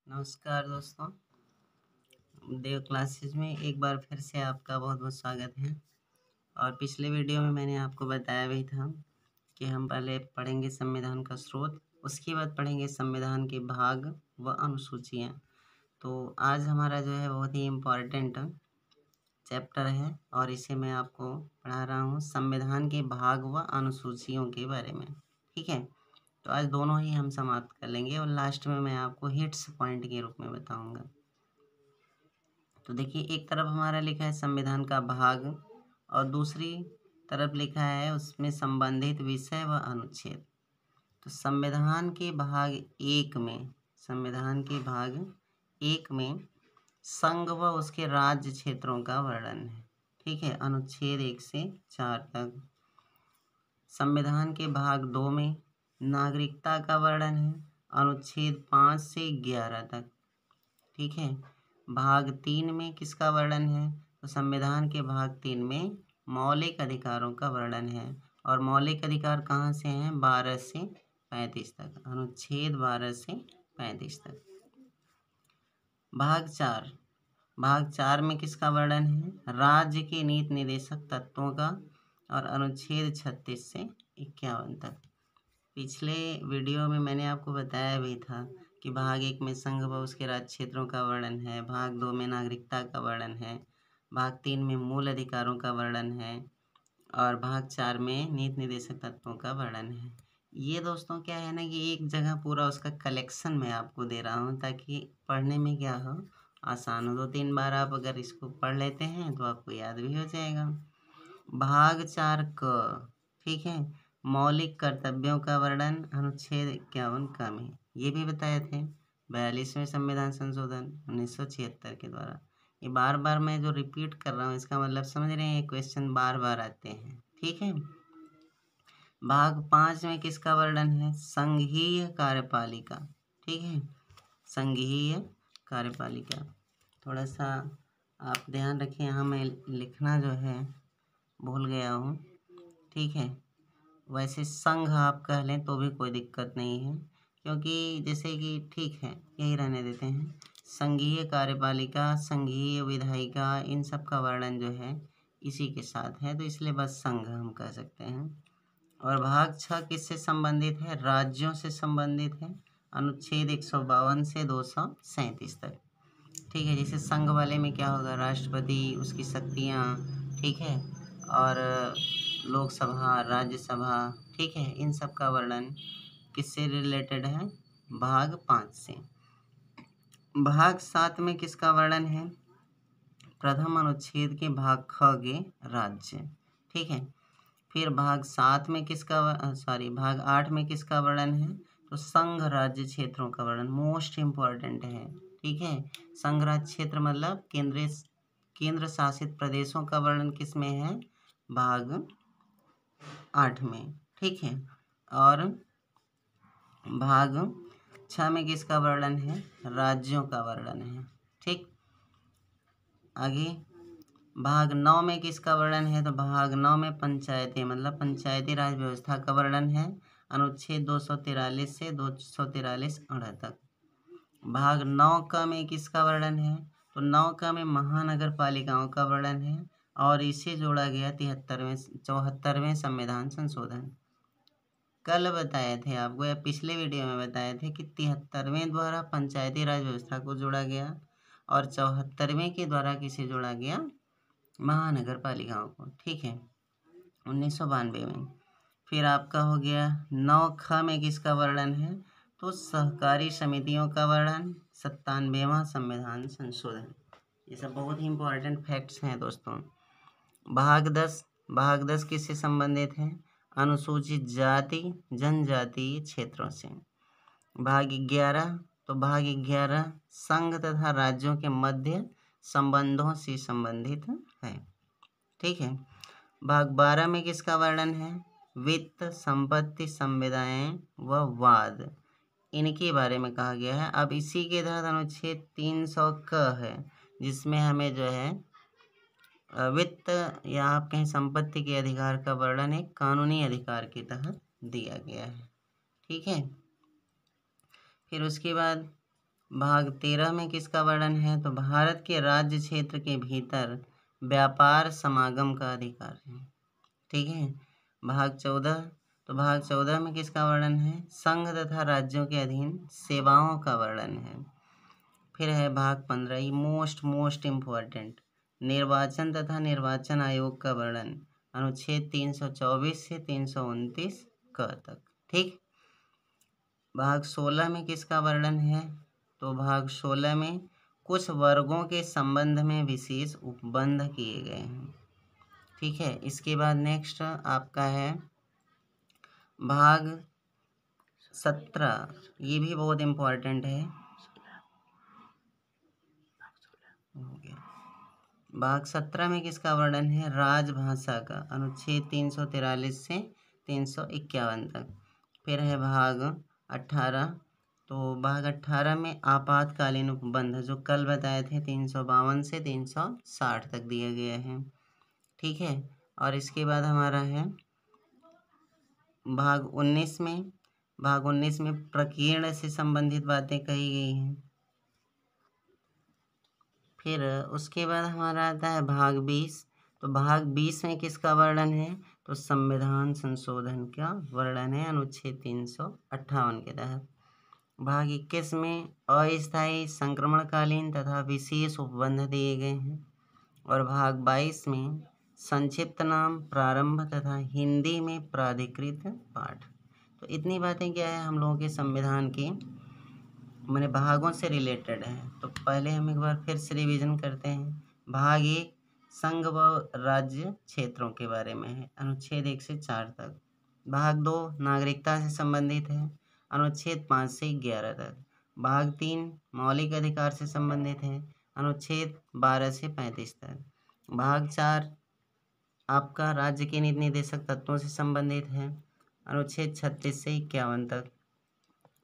नमस्कार दोस्तों, देव क्लासेस में एक बार फिर से आपका बहुत बहुत स्वागत है। और पिछले वीडियो में मैंने आपको बताया भी था कि हम पहले पढ़ेंगे संविधान का स्रोत, उसके बाद पढ़ेंगे संविधान के भाग व अनुसूचियाँ। तो आज हमारा जो है बहुत ही इम्पोर्टेंट चैप्टर है और इसे मैं आपको पढ़ा रहा हूँ संविधान के भाग व अनुसूचियों के बारे में। ठीक है, तो आज दोनों ही हम समाप्त कर लेंगे और लास्ट में मैं आपको हिट्स पॉइंट के रूप में बताऊंगा। तो देखिए, एक तरफ हमारा लिखा है संविधान का भाग और दूसरी तरफ लिखा है उसमें संबंधित विषय व अनुच्छेद। तो संविधान के भाग एक में संघ व उसके राज्य क्षेत्रों का वर्णन है। ठीक है, अनुच्छेद 1 से 4 तक। संविधान के भाग 2 में नागरिकता का वर्णन है, अनुच्छेद 5 से 11 तक। ठीक है, भाग 3 में किसका वर्णन है? तो संविधान के भाग 3 में मौलिक अधिकारों का वर्णन है। और मौलिक अधिकार कहाँ से हैं? 12 से 35 तक, अनुच्छेद 12 से 35 तक। भाग 4 में किसका वर्णन है? राज्य के नीति निर्देशक तत्वों का, और अनुच्छेद 36 से 51 तक। पिछले वीडियो में मैंने आपको बताया भी था कि भाग 1 में संघ व उसके राज्य क्षेत्रों का वर्णन है, भाग 2 में नागरिकता का वर्णन है, भाग 3 में मूल अधिकारों का वर्णन है और भाग 4 में नीति निर्देशक तत्वों का वर्णन है। ये दोस्तों क्या है ना कि एक जगह पूरा उसका कलेक्शन मैं आपको दे रहा हूँ ताकि पढ़ने में क्या हो, आसान हो। 2-3 बार आप अगर इसको पढ़ लेते हैं तो आपको याद भी हो जाएगा। भाग 4 क, ठीक है, मौलिक कर्तव्यों का वर्णन, अनुच्छेद 51 क में। ये भी बताए थे 42वें संविधान संशोधन 1976 के द्वारा। ये बार बार मैं जो रिपीट कर रहा हूँ इसका मतलब समझ रहे हैं, क्वेश्चन बार बार आते हैं। ठीक है, भाग 5 में किसका वर्णन है? संघीय कार्यपालिका। ठीक है, संघीय कार्यपालिका। थोड़ा सा आप ध्यान रखें, यहाँ मैं लिखना जो है भूल गया हूँ। ठीक है, वैसे संघ आप कह लें तो भी कोई दिक्कत नहीं है, क्योंकि जैसे कि ठीक है यही रहने देते हैं। संघीय कार्यपालिका, संघीय विधायिका, इन सब का वर्णन जो है इसी के साथ है, तो इसलिए बस संघ हम कह सकते हैं। और भाग 6 किससे संबंधित है? राज्यों से संबंधित है, अनुच्छेद 152 से 237 तक। ठीक है, जैसे संघ वाले में क्या होगा? राष्ट्रपति, उसकी शक्तियाँ, ठीक है, और लोकसभा, राज्यसभा, ठीक है, इन सब का वर्णन किससे रिलेटेड है? भाग 5 से। भाग 7 में किसका वर्णन है? प्रथम अनुच्छेद के भाग ख के राज्य। ठीक है, फिर भाग 7 में भाग 8 में किसका वर्णन है? तो संघ राज्य क्षेत्रों का वर्णन, मोस्ट इम्पॉर्टेंट है। ठीक है, संघ राज्य क्षेत्र मतलब केंद्र शासित प्रदेशों का वर्णन किस में है? भाग 8 में। ठीक है, और भाग 6 में किसका वर्णन है? राज्यों का वर्णन है। ठीक, आगे भाग 9 में किसका वर्णन है? तो भाग 9 में पंचायती मतलब पंचायती राज व्यवस्था का वर्णन है, अनुच्छेद 243 से 243 अड़ तक। भाग 9 क में किसका वर्णन है? तो 9 क में महानगर पालिकाओं का वर्णन है और इसे जोड़ा गया 74वें संविधान संशोधन। कल बताए थे आपको या पिछले वीडियो में बताए थे कि 73वें द्वारा पंचायती राज व्यवस्था को जोड़ा गया और 74वें के द्वारा किसे जोड़ा गया? महानगर पालिकाओं को। ठीक है, 1992 में। फिर आपका हो गया 9 ख में किसका वर्णन है? तो सहकारी समितियों का वर्णन, 97वां संविधान संशोधन। ये सब बहुत ही इम्पोर्टेंट फैक्ट्स हैं दोस्तों। भाग 10 किससे संबंधित है? अनुसूचित जाति जनजातीय क्षेत्रों से। भाग 11 संघ तथा राज्यों के मध्य संबंधों से संबंधित है। ठीक है, भाग 12 में किसका वर्णन है? वित्त, संपत्ति, संविदाएं व वाद, इनके बारे में कहा गया है। अब इसी के तहत अनुच्छेद 300 क है, जिसमें हमें जो है वित्त या आप कहें संपत्ति के अधिकार का वर्णन एक कानूनी अधिकार के तहत दिया गया है। ठीक है, फिर उसके बाद भाग 13 में किसका वर्णन है? तो भारत के राज्य क्षेत्र के भीतर व्यापार समागम का अधिकार है। ठीक है। भाग 14, तो भाग 14 में किसका वर्णन है? संघ तथा राज्यों के अधीन सेवाओं का वर्णन है। फिर है भाग 15, ये मोस्ट इम्पोर्टेंट, निर्वाचन तथा निर्वाचन आयोग का वर्णन, अनुच्छेद 324 से 329 क तक। ठीक। भाग 16 में किसका वर्णन है? तो भाग 16 में कुछ वर्गों के संबंध में विशेष उपबंध किए गए हैं। ठीक है। इसके बाद नेक्स्ट आपका है भाग 17, ये भी बहुत इम्पोर्टेंट है। भाग 17 में किसका वर्णन है? राजभाषा का, अनुच्छेद 343 से 351 तक। फिर है भाग 18, तो भाग 18 में आपातकालीन उपबंध जो कल बताए थे 352 से 360 तक दिए गए हैं। ठीक है। और इसके बाद हमारा है भाग 19 में, भाग 19 में प्रकीर्ण से संबंधित बातें कही गई हैं। फिर उसके बाद हमारा आता है भाग 20, तो भाग 20 में किसका वर्णन है? तो संविधान संशोधन का वर्णन है, अनुच्छेद 358 के तहत। भाग 21 में अस्थायी संक्रमणकालीन तथा विशेष उपबंध दिए गए हैं। और भाग 22 में संक्षिप्त नाम, प्रारंभ तथा हिंदी में प्राधिकृत पाठ। तो इतनी बातें क्या है हम लोगों के संविधान की मैंने भागों से रिलेटेड है। तो पहले हम एक बार फिर से रिवीजन करते हैं। भाग 1 संघ व राज्य क्षेत्रों के बारे में है, अनुच्छेद 1 से 4 तक। भाग 2 नागरिकता से संबंधित है, अनुच्छेद 5 से 11 तक। भाग 3 मौलिक अधिकार से संबंधित है, अनुच्छेद 12 से 35 तक। भाग 4 आपका राज्य के नीति निर्देशक तत्वों से संबंधित है, अनुच्छेद 36 से 51 तक।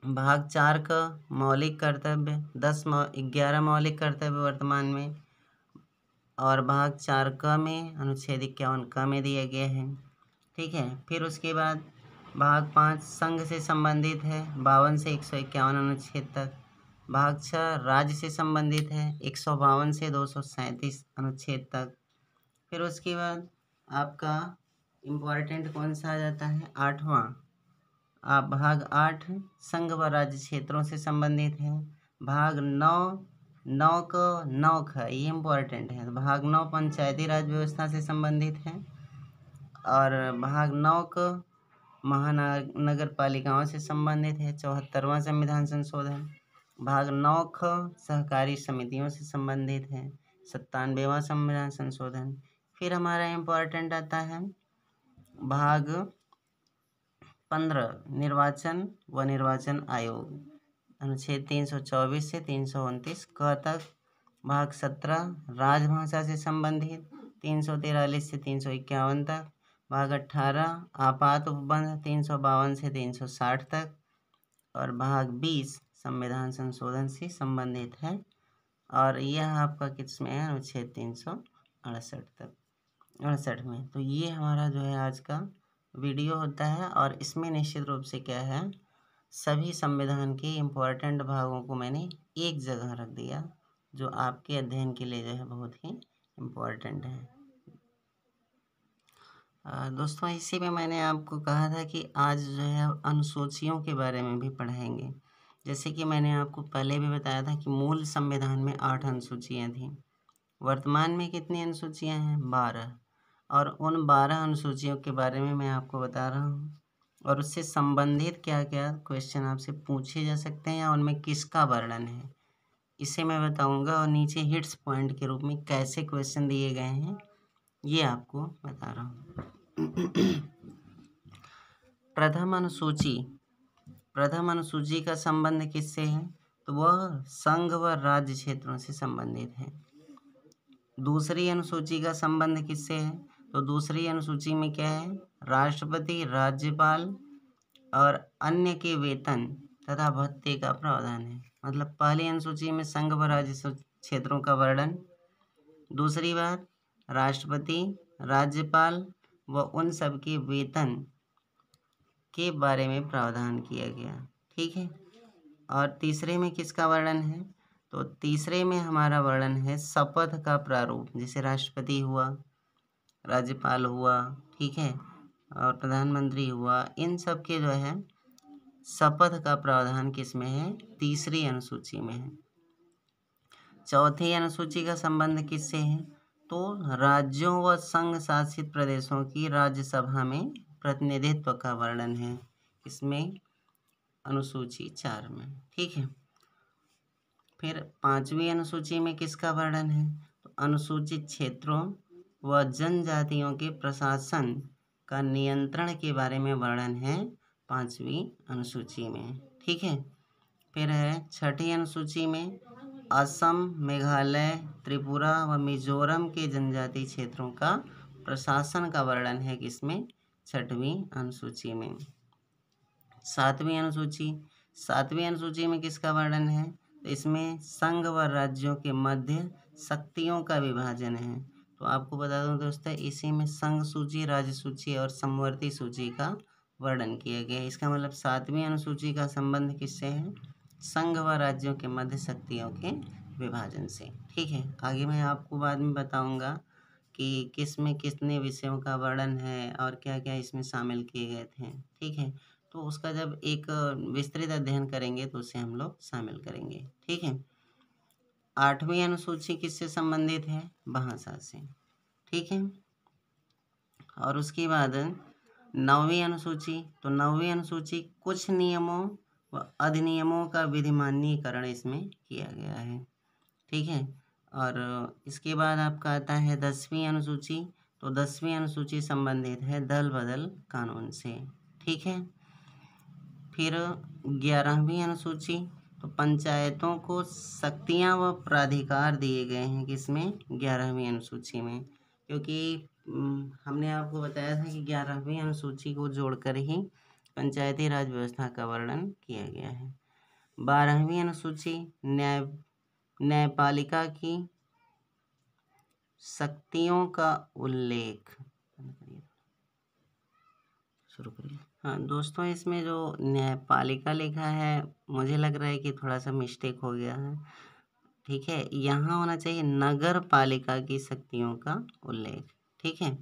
भाग 4 का मौलिक कर्तव्य 11 मौलिक कर्तव्य वर्तमान में, और भाग 4 क में अनुच्छेद 51 क में दिया गया है। ठीक है। फिर उसके बाद भाग 5 संघ से संबंधित है, 52 से 151 अनुच्छेद तक। भाग 6 राज्य से संबंधित है, 152 से 237 अनुच्छेद तक। फिर उसके बाद आपका इम्पोर्टेंट कौन सा आ जाता है? 8वां भाग 8 संघ व राज्य क्षेत्रों से संबंधित है। भाग 9 को 9 का ये इम्पोर्टेंट है। भाग 9 पंचायती राज व्यवस्था से संबंधित है। और भाग 9 को महानगर पालिकाओं से संबंधित है, 74वां संविधान संशोधन। भाग 9 ख सहकारी समितियों से संबंधित है, 97वां संविधान संशोधन। फिर हमारा इम्पोर्टेंट आता है भाग 15 निर्वाचन व निर्वाचन आयोग, अनुच्छेद 324 से 329 क तक। भाग 17 राजभाषा से संबंधित 343 से 351 तक। भाग 18 आपात उपबंध 352 से 360 तक। और भाग 20 संविधान संशोधन से संबंधित है, और यह आपका किस में है? अनुच्छेद 368 तक, 68 में। तो ये हमारा जो है आज का वीडियो होता है, और इसमें निश्चित रूप से क्या है सभी संविधान के इम्पोर्टेंट भागों को मैंने एक जगह रख दिया, जो आपके अध्ययन के लिए जो है बहुत ही इम्पोर्टेंट है। दोस्तों इसी में मैंने आपको कहा था कि आज जो है अनुसूचियों के बारे में भी पढ़ाएंगे। जैसे कि मैंने आपको पहले भी बताया था कि मूल संविधान में 8 अनुसूचियाँ थीं। वर्तमान में कितनी अनुसूचियाँ हैं? 12। और उन 12 अनुसूचियों के बारे में मैं आपको बता रहा हूँ, और उससे संबंधित क्या क्या क्वेश्चन आपसे पूछे जा सकते हैं या उनमें किसका वर्णन है, इसे मैं बताऊंगा। और नीचे हिट्स पॉइंट के रूप में कैसे क्वेश्चन दिए गए हैं ये आपको बता रहा हूँ। प्रथम अनुसूची का संबंध किससे है? तो वह संघ व राज्य क्षेत्रों से संबंधित है। दूसरी अनुसूची का संबंध किससे है? तो दूसरी अनुसूची में क्या है? राष्ट्रपति, राज्यपाल और अन्य के वेतन तथा भत्ते का प्रावधान है। मतलब पहली अनुसूची में संघ व राज्य क्षेत्रों का वर्णन, दूसरी बात राष्ट्रपति, राज्यपाल व उन सब के वेतन के बारे में प्रावधान किया गया। ठीक है। और तीसरे में किसका वर्णन है? तो तीसरे में हमारा वर्णन है शपथ का प्रारूप, जैसे राष्ट्रपति हुआ, राज्यपाल हुआ, ठीक है, और प्रधानमंत्री हुआ, इन सब के जो है शपथ का प्रावधान किस में है? तीसरी अनुसूची में है। चौथी अनुसूची का संबंध किससे है? तो राज्यों व संघ शासित प्रदेशों की राज्यसभा में प्रतिनिधित्व का वर्णन है, इसमें अनुसूची 4 में, ठीक है। फिर 5वीं अनुसूची में किसका वर्णन है? तो अनुसूचित क्षेत्रों व जनजातियों के प्रशासन का नियंत्रण के बारे में वर्णन है 5वीं अनुसूची में, ठीक है। फिर है 6ठी अनुसूची में असम, मेघालय, त्रिपुरा व मिजोरम के जनजातीय क्षेत्रों का प्रशासन का वर्णन है किसमें? 6वीं अनुसूची में। 7वीं अनुसूची में किसका वर्णन है? तो इसमें संघ व राज्यों के मध्य शक्तियों का विभाजन है। तो आपको बता दूं दोस्तों, इसी में संघ सूची, राज्य सूची और समवर्ती सूची का वर्णन किया गया है। इसका मतलब 7वीं अनुसूची का संबंध किससे है? संघ व राज्यों के मध्य शक्तियों के विभाजन से, ठीक है। आगे मैं आपको बाद में बताऊंगा कि किस में कितने विषयों का वर्णन है और क्या क्या इसमें शामिल किए गए थे, ठीक है। तो उसका जब एक विस्तृत अध्ययन करेंगे तो उसे हम लोग शामिल करेंगे, ठीक है। 8वीं अनुसूची किससे संबंधित है? भाषा से, ठीक है। और उसके बाद 9वीं अनुसूची, तो 9वीं अनुसूची कुछ नियमों व अधिनियमों का विधिमान्यीकरण इसमें किया गया है, ठीक है। और इसके बाद आपका आता है 10वीं अनुसूची, तो 10वीं अनुसूची संबंधित है दल बदल कानून से, ठीक है। फिर 11वीं अनुसूची, तो पंचायतों को शक्तियां व प्राधिकार दिए गए हैं किसमें? 11वीं अनुसूची में, क्योंकि हमने आपको बताया था कि 11वीं अनुसूची को जोड़कर ही पंचायती राज व्यवस्था का वर्णन किया गया है। 12वीं अनुसूची न्यायपालिका की शक्तियों का उल्लेख, शुरू करिए। हाँ दोस्तों, इसमें जो न्यायपालिका लिखा है मुझे लग रहा है कि थोड़ा सा मिस्टेक हो गया है, ठीक है। यहाँ होना चाहिए नगर पालिका की शक्तियों का उल्लेख, ठीक है।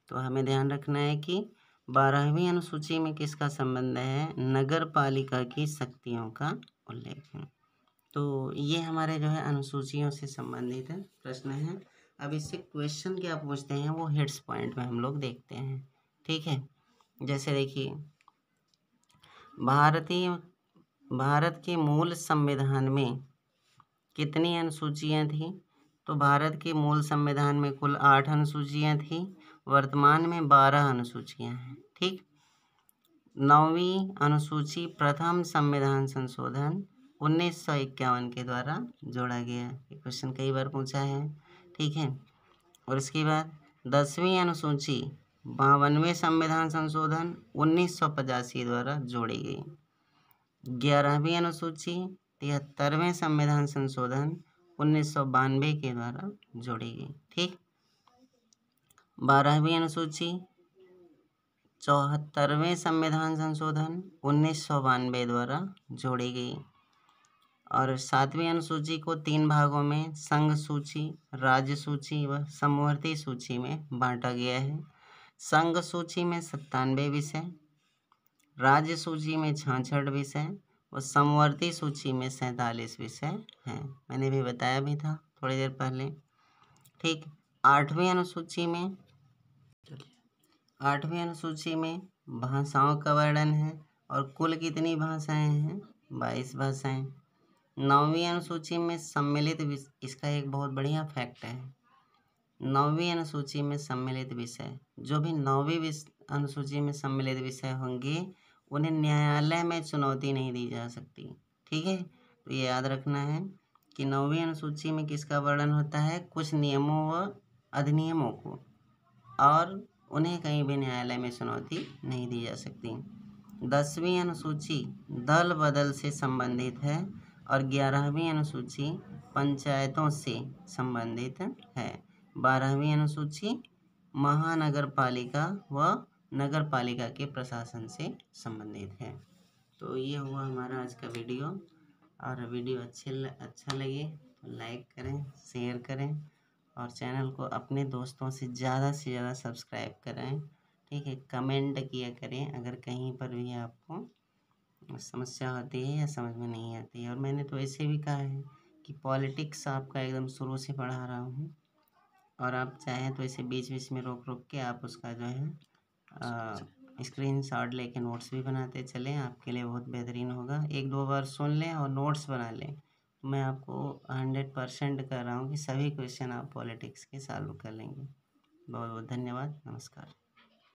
तो हमें ध्यान रखना है कि 12वीं अनुसूची में किसका संबंध है? नगर पालिका की शक्तियों का उल्लेख है। तो ये हमारे जो है अनुसूचियों से संबंधित प्रश्न हैं। अब इससे क्वेश्चन क्या पूछते हैं वो हिट्स पॉइंट में हम लोग देखते हैं, ठीक है। जैसे देखिए, भारत के मूल संविधान में कितनी अनुसूचियां थी? तो भारत के मूल संविधान में कुल 8 अनुसूचियां थी, वर्तमान में 12 अनुसूचियां हैं, ठीक। 9वीं अनुसूची प्रथम संविधान संशोधन 1951 के द्वारा जोड़ा गया। ये क्वेश्चन कई बार पूछा है, ठीक है। और इसके बाद 10वीं अनुसूची 52वें संविधान संशोधन 1985 द्वारा जोड़ी गई। 11वीं अनुसूची 73वें संविधान संशोधन 1992 के द्वारा जोड़ी गई, ठीक। 12वीं अनुसूची 74वें संविधान संशोधन 1992 द्वारा जोड़ी गई। और 7वीं अनुसूची को 3 भागों में संघ सूची, राज्य सूची व समवर्ती सूची में बांटा गया है। संघ सूची में 97 विषय, राज्य सूची में 66 विषय और समवर्ती सूची में 47 विषय हैं। मैंने भी बताया भी था थोड़ी देर पहले, ठीक। 8वीं अनुसूची में भाषाओं का वर्णन है और कुल कितनी भाषाएं हैं? 22 भाषाएं। 9वीं अनुसूची में सम्मिलित, इसका एक बहुत बढ़िया फैक्ट है, 9वीं अनुसूची में सम्मिलित विषय, जो भी 9वीं अनुसूची में सम्मिलित विषय होंगे उन्हें न्यायालय में चुनौती नहीं दी जा सकती, ठीक है। तो ये याद रखना है कि 9वीं अनुसूची में किसका वर्णन होता है? कुछ नियमों व अधिनियमों को, और उन्हें कहीं भी न्यायालय में चुनौती नहीं दी जा सकती। 10वीं अनुसूची दल बदल से संबंधित है और 11वीं अनुसूची पंचायतों से संबंधित है। 12वीं अनुसूची महानगर पालिका व नगर पालिका के प्रशासन से संबंधित है। तो ये हुआ हमारा आज का वीडियो। और वीडियो अच्छा लगे तो लाइक करें, शेयर करें और चैनल को अपने दोस्तों से ज़्यादा सब्सक्राइब कराएं। ठीक है, कमेंट किया करें अगर कहीं पर भी आपको समस्या होती है या समझ में नहीं आती है। और मैंने तो ऐसे भी कहा है कि पॉलिटिक्स आपका एकदम शुरू से पढ़ा रहा हूँ, और आप चाहें तो इसे बीच बीच में रोक रोक के आप उसका जो है स्क्रीनशॉट लेके नोट्स भी बनाते चलें, आपके लिए बहुत बेहतरीन होगा। एक दो बार सुन लें और नोट्स बना लें। मैं आपको 100% कह रहा हूँ कि सभी क्वेश्चन आप पॉलिटिक्स के सॉल्व कर लेंगे। बहुत बहुत धन्यवाद, नमस्कार।